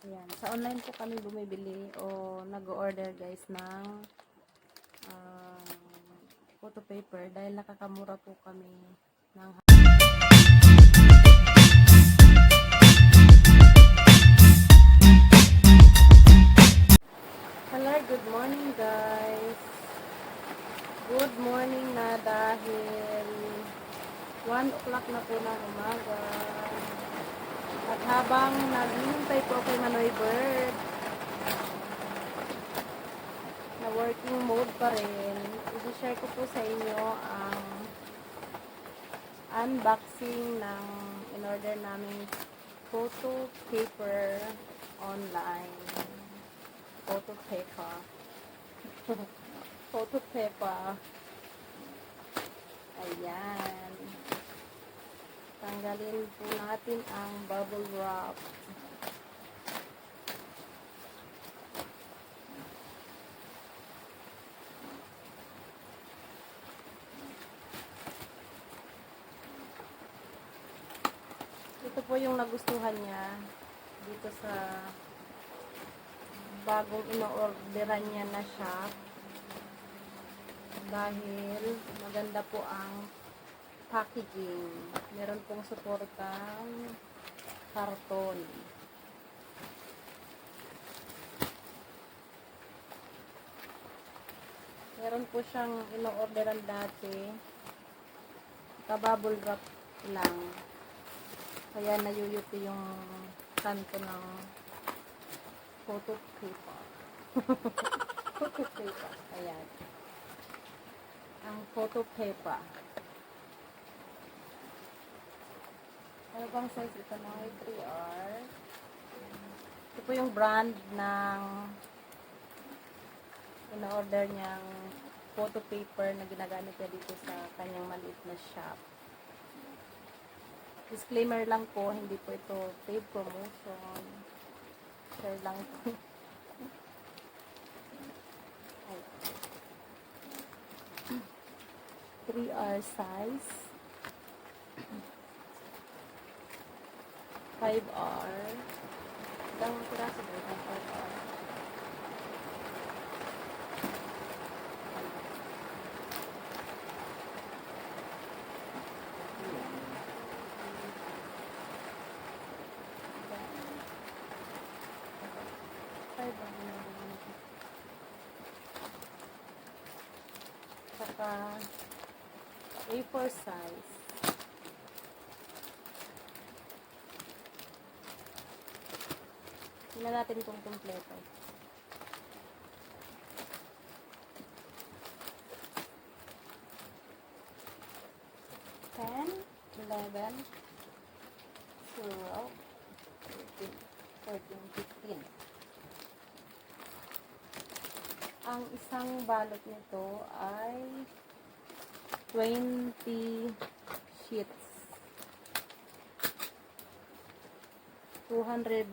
Ayan. Sa online po kami bumibili o nag-order guys ng photo paper dahil nakakamura po kami ng Hello, good morning guys. Good morning na dahil 1 o'clock na po ng umaga. At habang naghihintay po kay Manoy Bird na working mode pa rin, i-share ko po sa inyo ang unboxing ng in-order namin photo paper online. Photo paper. Photo paper. Ayan. Tanggalin po natin ang bubble wrap. Ito po yung nagustuhan niya dito sa bagong ino-orderan niya na shop. Dahil maganda po ang packaging. Meron pong suportang karton. Meron po siyang ino-orderan dati. Kabubble wrap lang. Kaya nayuyupi yung kanto ng photo paper. Photo paper. Ayan. Ang photo paper. Ano bang size ito? Mga 3R. Ito po yung brand ng ina-order niyang photo paper na ginagamit niya dito sa kanyang maliit na shop. Disclaimer lang po, hindi po ito paid promotion. Share lang po. 3R size. 5R. Ilang piraso ba yung 5R? Saka A4 size. Tingnan natin kung kumpleto. 10, 11, 12, 13, 14, 15. Ang isang balot nito ay 20 sheets. 260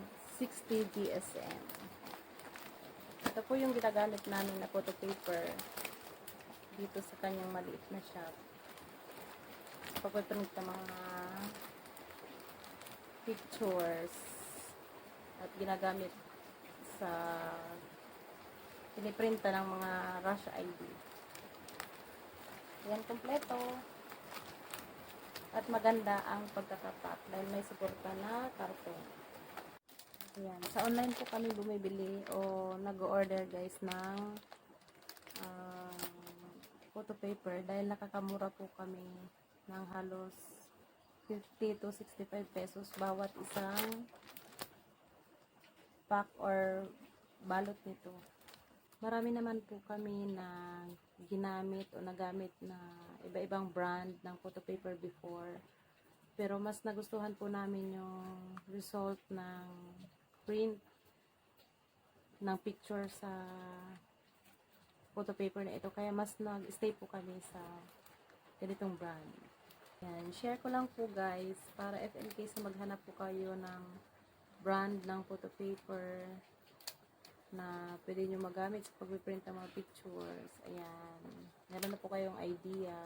GSM. Ito po yung ginagamit namin na photo paper dito sa kanyang maliit na shop. Pagpaprint ng mga pictures at ginagamit sa piniprinta ng mga rush ID. Yan, kompleto. At maganda ang pagkakapak dahil may suporta na karton. Ayan. Sa online po kami bumibili o nag-order guys ng photo paper dahil nakakamura po kami ng halos 50 to 65 pesos bawat isang pack or balot nito. Marami naman po kami na ginamit o nagamit na iba-ibang brand ng photo paper before. Pero mas nagustuhan po namin yung result ng print ng picture sa photo paper na ito. Kaya mas nag-stay po kami sa ganitong brand. Yan. Share ko lang po guys para if in case na maghanap po kayo ng brand ng photo paper na pwede nyo magamit sa pag-print ng mga pictures. Ayan. Meron na po kayong idea